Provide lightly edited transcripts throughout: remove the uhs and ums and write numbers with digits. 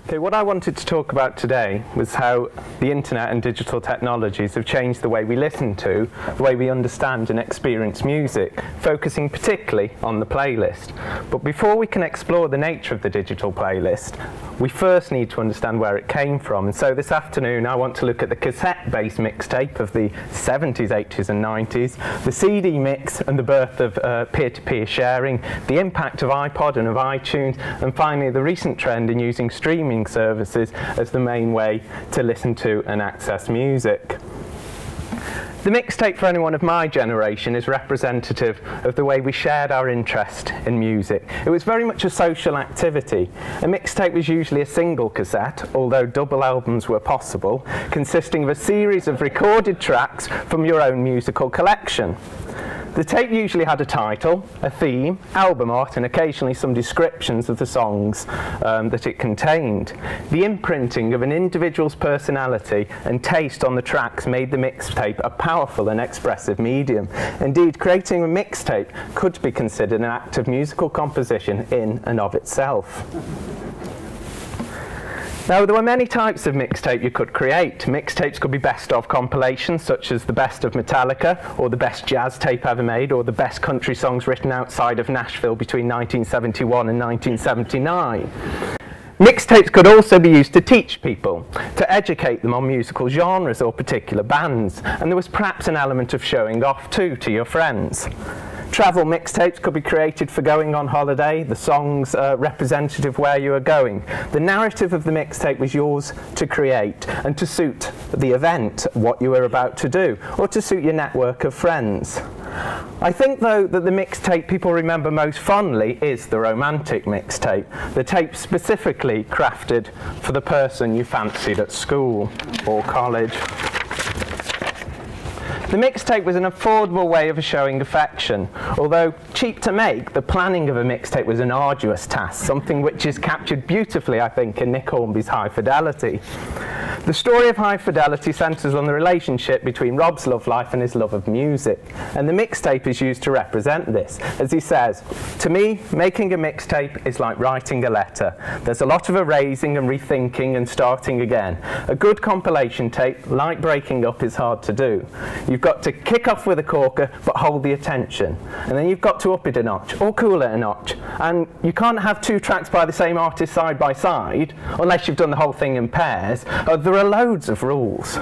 Okay, what I wanted to talk about today was how the internet and digital technologies have changed the way we listen to, the way we understand and experience music, focusing particularly on the playlist. But before we can explore the nature of the digital playlist, we first need to understand where it came from. And so this afternoon I want to look at the cassette-based mixtape of the 70s, 80s and 90s, the CD mix and the birth of peer-to-peer sharing, the impact of iPod and of iTunes, and finally the recent trend in using streaming services as the main way to listen to and access music. The mixtape for anyone of my generation is representative of the way we shared our interest in music. It was very much a social activity. A mixtape was usually a single cassette, although double albums were possible, consisting of a series of recorded tracks from your own musical collection. The tape usually had a title, a theme, album art, and occasionally some descriptions of the songs that it contained. The imprinting of an individual's personality and taste on the tracks made the mixtape a powerful and expressive medium. Indeed, creating a mixtape could be considered an act of musical composition in and of itself. Now, there were many types of mixtape you could create. Mixtapes could be best-of compilations, such as the best of Metallica, or the best jazz tape ever made, or the best country songs written outside of Nashville between 1971 and 1979. Mixtapes could also be used to teach people, to educate them on musical genres or particular bands, and there was perhaps an element of showing off too to your friends. Travel mixtapes could be created for going on holiday, the songs representative where you were going. The narrative of the mixtape was yours to create and to suit the event, what you were about to do, or to suit your network of friends. I think, though, that the mixtape people remember most fondly is the romantic mixtape, the tape specifically crafted for the person you fancied at school or college. The mixtape was an affordable way of showing affection. Although cheap to make, the planning of a mixtape was an arduous task, something which is captured beautifully, I think, in Nick Hornby's High Fidelity. The story of High Fidelity centres on the relationship between Rob's love life and his love of music, and the mixtape is used to represent this. As he says, "To me, making a mixtape is like writing a letter. There's a lot of erasing and rethinking and starting again. A good compilation tape, like breaking up, is hard to do. You've got to kick off with a corker, but hold the attention. And then you've got to up it a notch, or cool it a notch. And you can't have two tracks by the same artist side by side, unless you've done the whole thing in pairs. There are loads of rules."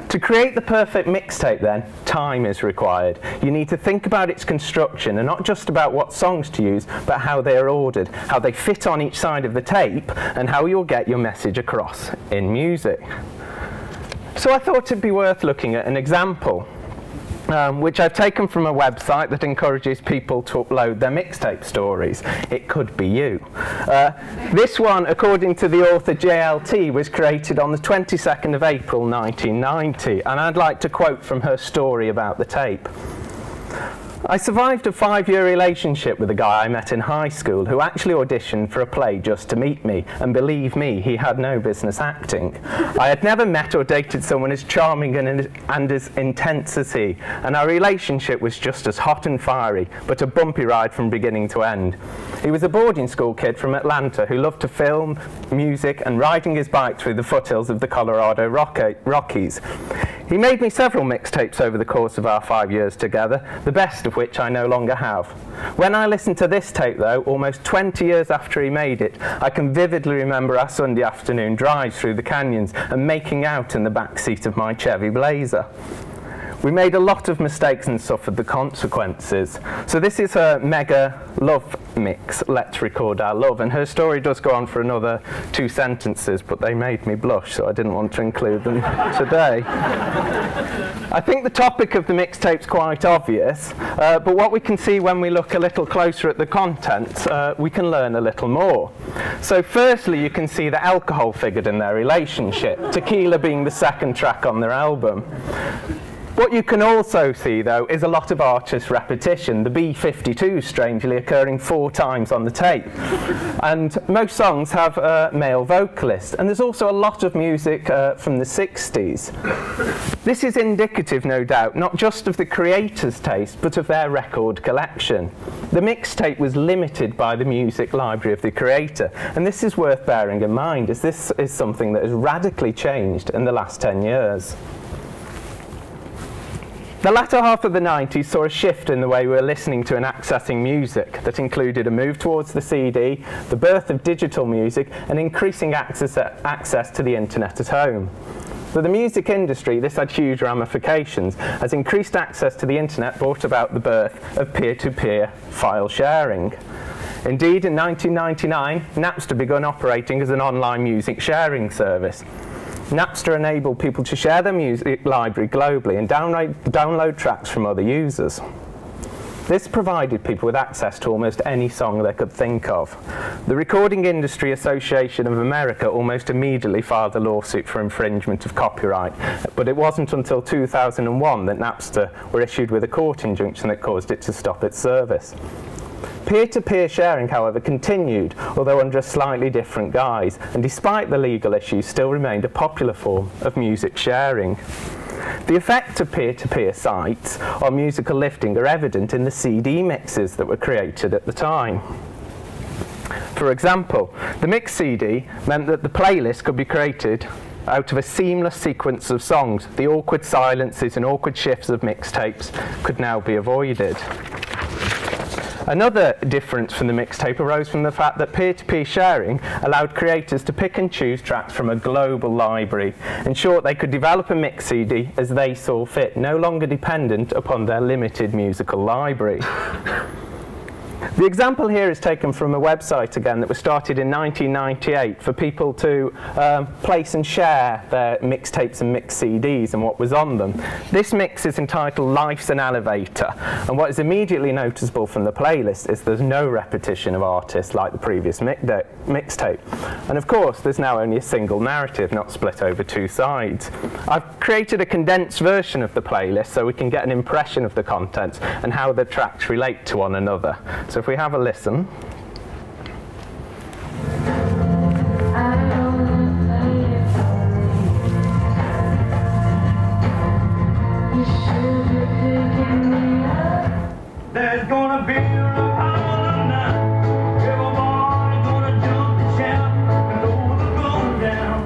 To create the perfect mixtape, then, time is required. You need to think about its construction, and not just about what songs to use, but how they are ordered, how they fit on each side of the tape, and how you'll get your message across in music. So I thought it'd be worth looking at an example, which I've taken from a website that encourages people to upload their mixtape stories. It could be you. This one, according to the author JLT, was created on the 22nd of April 1990, and I'd like to quote from her story about the tape. "I survived a 5-year relationship with a guy I met in high school who actually auditioned for a play just to meet me, and believe me, he had no business acting. I had never met or dated someone as charming and as intense as he, and our relationship was just as hot and fiery, but a bumpy ride from beginning to end. He was a boarding school kid from Atlanta who loved to film, music, and riding his bike through the foothills of the Colorado Rockies. He made me several mixtapes over the course of our 5 years together, the best of which I no longer have. When I listen to this tape, though, almost 20 years after he made it, I can vividly remember our Sunday afternoon drives through the canyons and making out in the back seat of my Chevy Blazer. We made a lot of mistakes and suffered the consequences." So this is her mega love mix, Let's Record Our Love, and her story does go on for another 2 sentences, but they made me blush, so I didn't want to include them today. I think the topic of the mixtape's quite obvious, but what we can see when we look a little closer at the contents, we can learn a little more. So firstly, you can see that alcohol figured in their relationship, tequila being the second track on their album. What you can also see, though, is a lot of artist repetition, the B-52 strangely occurring 4 times on the tape. And most songs have a male vocalist, and there's also a lot of music from the 60s. This is indicative, no doubt, not just of the creator's taste, but of their record collection. The mixtape was limited by the music library of the creator, and this is worth bearing in mind, as this is something that has radically changed in the last 10 years. The latter half of the 90s saw a shift in the way we were listening to and accessing music that included a move towards the CD, the birth of digital music, and increasing access to the internet at home. For the music industry, this had huge ramifications, as increased access to the internet brought about the birth of peer-to-peer file sharing. Indeed, in 1999, Napster began operating as an online music sharing service. Napster enabled people to share their music library globally and download tracks from other users. This provided people with access to almost any song they could think of. The Recording Industry Association of America almost immediately filed a lawsuit for infringement of copyright, but it wasn't until 2001 that Napster were issued with a court injunction that caused it to stop its service. Peer-to-peer sharing, however, continued, although under a slightly different guise, and despite the legal issues, still remained a popular form of music sharing. The effect of peer-to-peer sites on musical lifting are evident in the CD mixes that were created at the time. For example, the mix CD meant that the playlist could be created out of a seamless sequence of songs. The awkward silences and awkward shifts of mixtapes could now be avoided. Another difference from the mixtape arose from the fact that peer-to-peer sharing allowed creators to pick and choose tracks from a global library. In short, they could develop a mix CD as they saw fit, no longer dependent upon their limited musical library. The example here is taken from a website again that was started in 1998 for people to place and share their mixtapes and mix CDs and what was on them. This mix is entitled Life's an Elevator, and what is immediately noticeable from the playlist is there's no repetition of artists like the previous mixtape. And of course there's now only a single narrative, not split over 2 sides. I've created a condensed version of the playlist so we can get an impression of the content and how the tracks relate to one another. So if we have a listen. There's gonna be a holiday night. Everybody's gonna jump and shout and roll the globe down.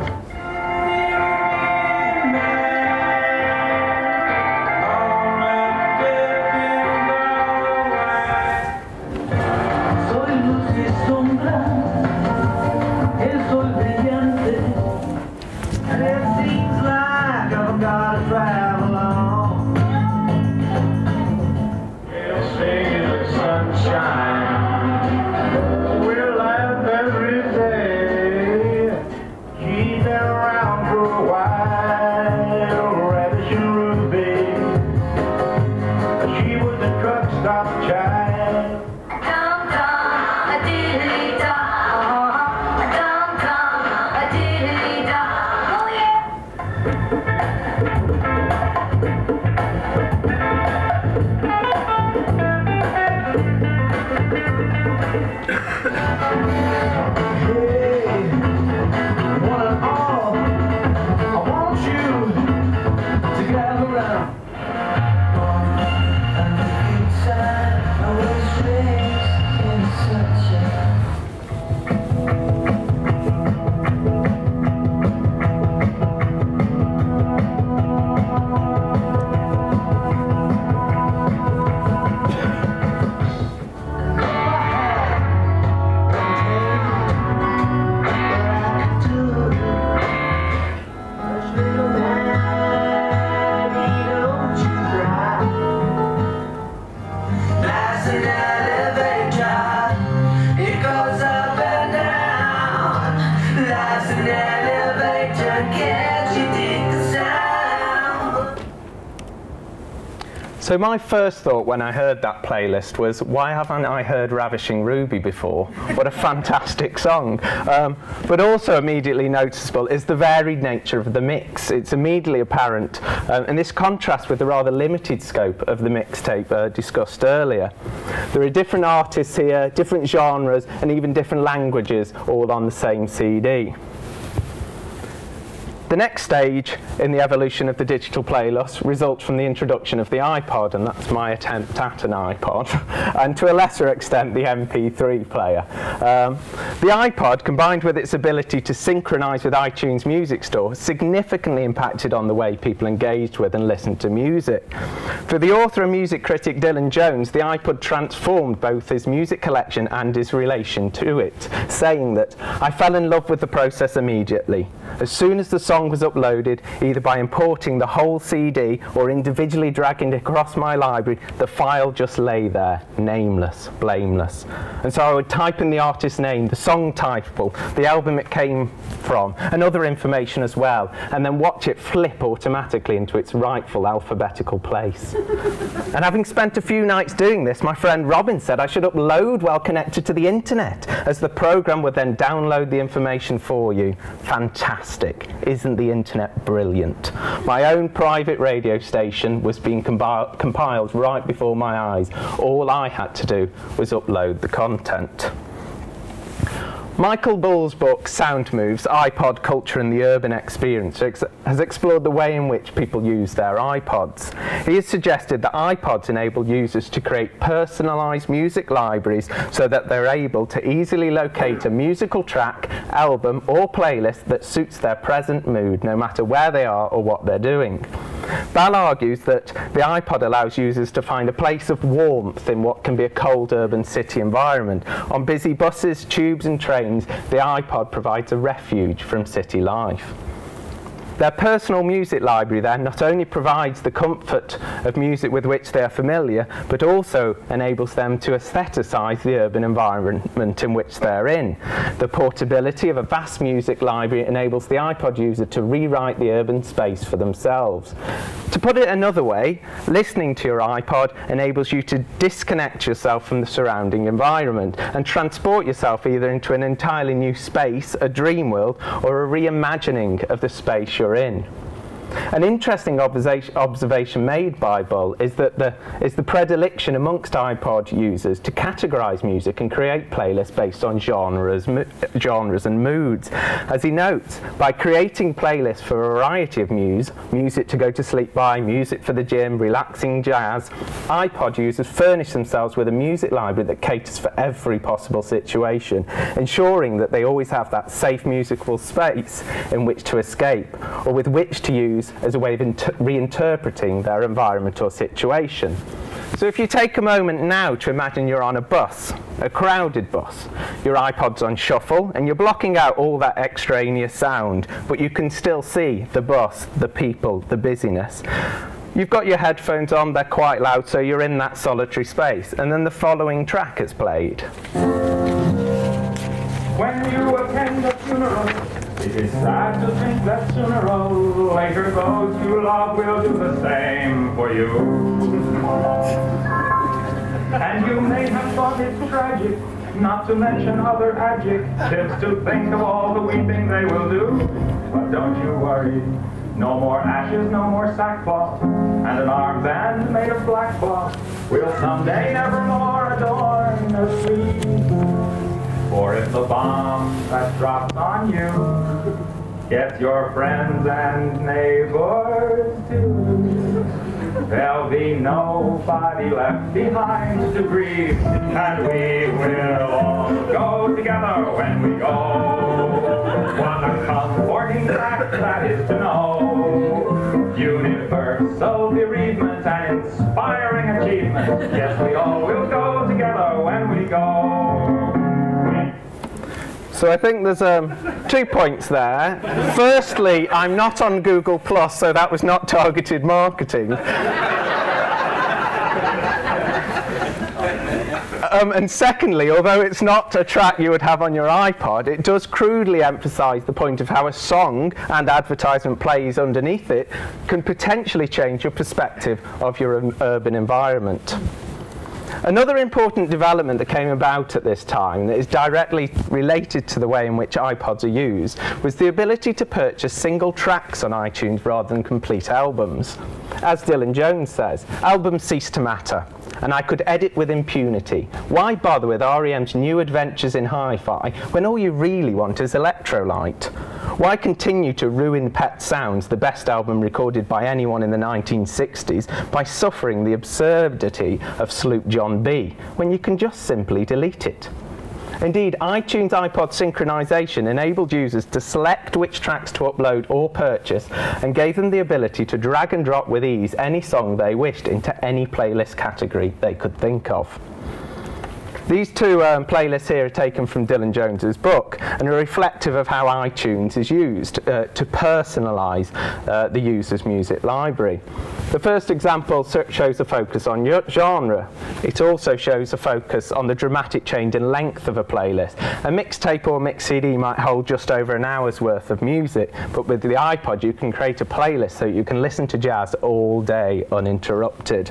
So my first thought when I heard that playlist was, why haven't I heard Ravishing Ruby before? What a fantastic song. But also immediately noticeable is the varied nature of the mix. It's immediately apparent, and this contrasts with the rather limited scope of the mixtape discussed earlier. There are different artists here, different genres, and even different languages, all on the same CD. The next stage in the evolution of the digital playlist results from the introduction of the iPod, and that's my attempt at an iPod, and to a lesser extent the MP3 player. The iPod, combined with its ability to synchronize with iTunes Music Store, significantly impacted on the way people engaged with and listened to music. For the author and music critic Dylan Jones, the iPod transformed both his music collection and his relation to it, saying that, "I fell in love with the process immediately. As soon as the song was uploaded, either by importing the whole CD or individually dragging it across my library, the file just lay there, nameless, blameless. And so I would type in the artist's name, the song title, the album it came from, and other information as well, and then watch it flip automatically into its rightful alphabetical place." And having spent a few nights doing this, my friend Robin said I should upload while connected to the internet, as the program would then download the information for you. Fantastic. Isn't the internet brilliant? My own private radio station was being compiled right before my eyes. All I had to do was upload the content. Michael Bull's book, Sound Moves, iPod Culture and the Urban Experience, has explored the way in which people use their iPods. He has suggested that iPods enable users to create personalised music libraries so that they're able to easily locate a musical track, album or playlist that suits their present mood, no matter where they are or what they're doing. Ball argues that the iPod allows users to find a place of warmth in what can be a cold urban city environment. On busy buses, tubes and trains, the iPod provides a refuge from city life. Their personal music library then not only provides the comfort of music with which they are familiar, but also enables them to aestheticize the urban environment in which they're in. The portability of a vast music library enables the iPod user to rewrite the urban space for themselves. To put it another way, listening to your iPod enables you to disconnect yourself from the surrounding environment and transport yourself either into an entirely new space, a dream world, or a reimagining of the space you're in. An interesting observation made by Bull is that the predilection amongst iPod users to categorise music and create playlists based on genres and moods. As he notes, by creating playlists for a variety of music to go to sleep by, music for the gym, relaxing jazz, iPod users furnish themselves with a music library that caters for every possible situation, ensuring that they always have that safe musical space in which to escape, or with which to use as a way of reinterpreting their environment or situation. So if you take a moment now to imagine you're on a bus, a crowded bus, your iPod's on shuffle and you're blocking out all that extraneous sound, but you can still see the bus, the people, the busyness. You've got your headphones on, they're quite loud, so you're in that solitary space, and then the following track is played. When you attend a funeral, it is sad to think that sooner or later those you love will do the same for you. And you may have thought it tragic, not to mention other adjectives, to think of all the weeping they will do. But don't you worry, no more ashes, no more sackcloth, and an armband made of black cloth will someday nevermore adorn the street. For if the bomb that drops on you gets your friends and neighbors too, there'll be nobody left behind to grieve, and we will all go together when we go. What a comforting fact that is to know. Universal bereavement and inspiring achievement. Yes, we all will go together when we go. So I think there's 2 points there. Firstly, I'm not on Google+, so that was not targeted marketing. And secondly, although it's not a track you would have on your iPod, it does crudely emphasise the point of how a song and advertisement plays underneath it can potentially change your perspective of your urban environment. Another important development that came about at this time that is directly related to the way in which iPods are used was the ability to purchase single tracks on iTunes rather than complete albums. As Dylan Jones says, albums cease to matter, and I could edit with impunity. Why bother with REM's new adventures in hi-fi when all you really want is electrolyte? Why continue to ruin Pet Sounds, the best album recorded by anyone in the 1960s, by suffering the absurdity of Sloop John B, when you can just simply delete it? Indeed, iTunes iPod synchronization enabled users to select which tracks to upload or purchase and gave them the ability to drag and drop with ease any song they wished into any playlist category they could think of. These two playlists here are taken from Dylan Jones's book and are reflective of how iTunes is used to personalise the user's music library. The first example shows a focus on genre. It also shows a focus on the dramatic change in length of a playlist. A mixtape or mix CD might hold just over an hour's worth of music, but with the iPod you can create a playlist so you can listen to jazz all day uninterrupted.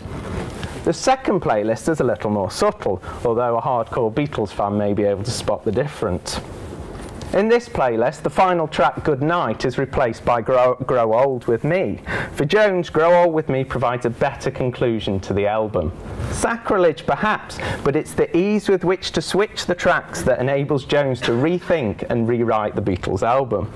The second playlist is a little more subtle, although a hardcore Beatles fan may be able to spot the difference. In this playlist, the final track, Good Night, is replaced by Grow Old With Me. For Jones, Grow Old With Me provides a better conclusion to the album. Sacrilege perhaps, but it's the ease with which to switch the tracks that enables Jones to rethink and rewrite the Beatles album.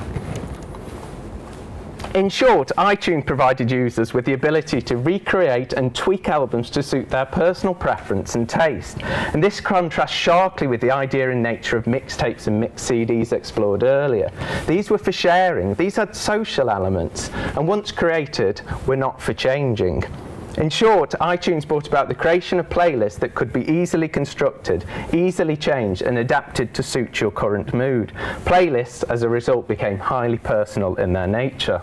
In short, iTunes provided users with the ability to recreate and tweak albums to suit their personal preference and taste. And this contrasts sharply with the idea and nature of mixtapes and mixed CDs explored earlier. These were for sharing, these had social elements, and once created, were not for changing. In short, iTunes brought about the creation of playlists that could be easily constructed, easily changed and adapted to suit your current mood. Playlists, as a result, became highly personal in their nature.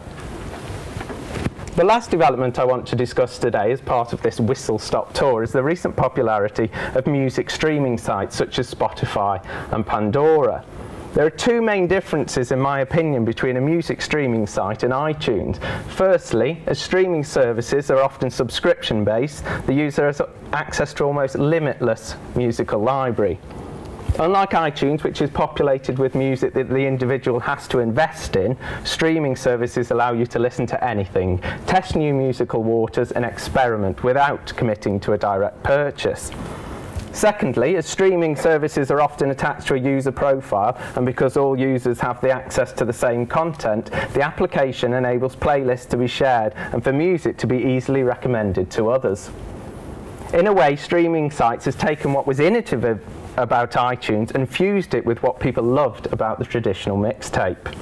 The last development I want to discuss today as part of this whistle-stop tour is the recent popularity of music streaming sites such as Spotify and Pandora. There are two main differences, in my opinion, between a music streaming site and iTunes. Firstly, as streaming services are often subscription-based, the user has access to almost limitless musical library. Unlike iTunes, which is populated with music that the individual has to invest in, streaming services allow you to listen to anything, test new musical waters and experiment without committing to a direct purchase. Secondly, as streaming services are often attached to a user profile, and because all users have the access to the same content, the application enables playlists to be shared and for music to be easily recommended to others. In a way, streaming sites has taken what was innovative about iTunes and fused it with what people loved about the traditional mixtape.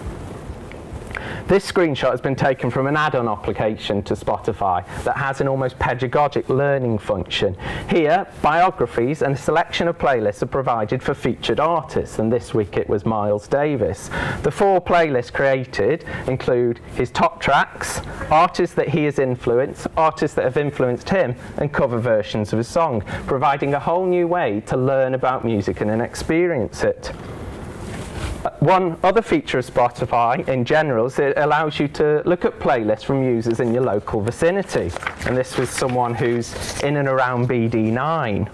This screenshot has been taken from an add-on application to Spotify that has an almost pedagogic learning function. Here, biographies and a selection of playlists are provided for featured artists, and this week it was Miles Davis. The 4 playlists created include his top tracks, artists that he has influenced, artists that have influenced him, and cover versions of his song, providing a whole new way to learn about music and experience it. One other feature of Spotify in general is it allows you to look at playlists from users in your local vicinity, and this was someone who's in and around BD9.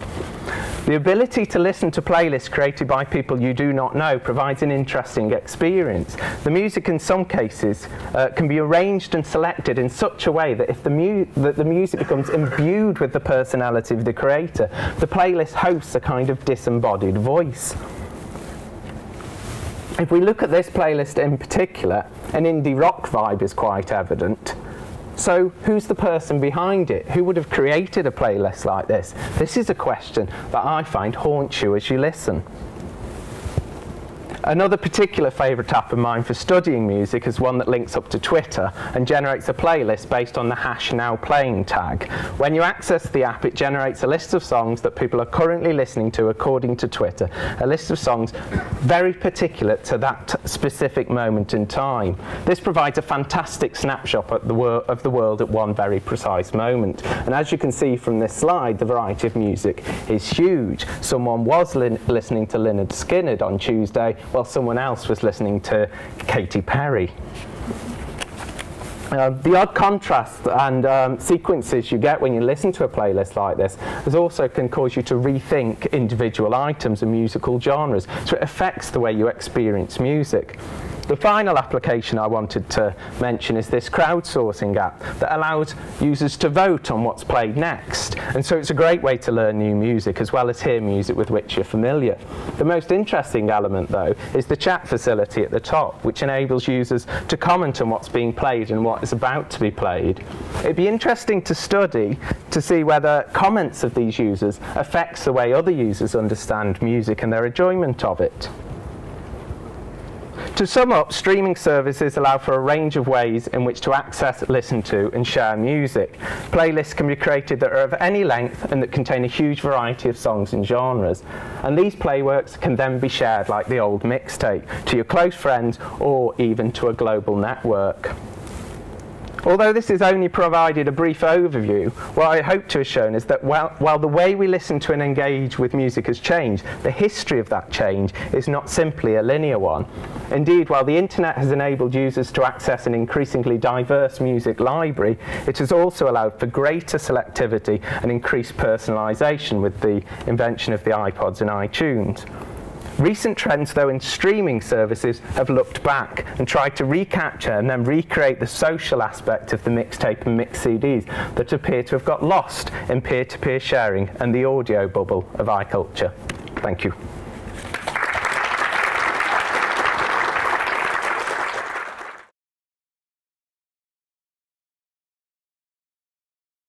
The ability to listen to playlists created by people you do not know provides an interesting experience. The music in some cases can be arranged and selected in such a way that if the music becomes imbued with the personality of the creator, the playlist hosts a kind of disembodied voice. If we look at this playlist in particular, an indie rock vibe is quite evident. So who's the person behind it? Who would have created a playlist like this? This is a question that I find haunts you as you listen. Another particular favourite app of mine for studying music is one that links up to Twitter and generates a playlist based on the #NowPlaying tag. When you access the app, it generates a list of songs that people are currently listening to according to Twitter, a list of songs very particular to that specific moment in time. This provides a fantastic snapshot of the world at one very precise moment. And as you can see from this slide, the variety of music is huge. Someone was listening to Lynyrd Skynyrd on Tuesday, while someone else was listening to Katy Perry. The odd contrast and sequences you get when you listen to a playlist like this also can cause you to rethink individual items and musical genres, so it affects the way you experience music. The final application I wanted to mention is this crowdsourcing app that allows users to vote on what's played next, and so it's a great way to learn new music as well as hear music with which you're familiar. The most interesting element, though, is the chat facility at the top, which enables users to comment on what's being played and what is about to be played. It'd be interesting to study to see whether comments of these users affects the way other users understand music and their enjoyment of it. To sum up, streaming services allow for a range of ways in which to access, listen to, and share music. Playlists can be created that are of any length and that contain a huge variety of songs and genres. And these playworks can then be shared like the old mixtape to your close friends or even to a global network. Although this has only provided a brief overview, what I hope to have shown is that while the way we listen to and engage with music has changed, the history of that change is not simply a linear one. Indeed, while the internet has enabled users to access an increasingly diverse music library, it has also allowed for greater selectivity and increased personalisation with the invention of the iPods and iTunes. Recent trends, though, in streaming services have looked back and tried to recapture and then recreate the social aspect of the mixtape and mix CDs that appear to have got lost in peer-to-peer sharing and the audio bubble of iCulture. Thank you.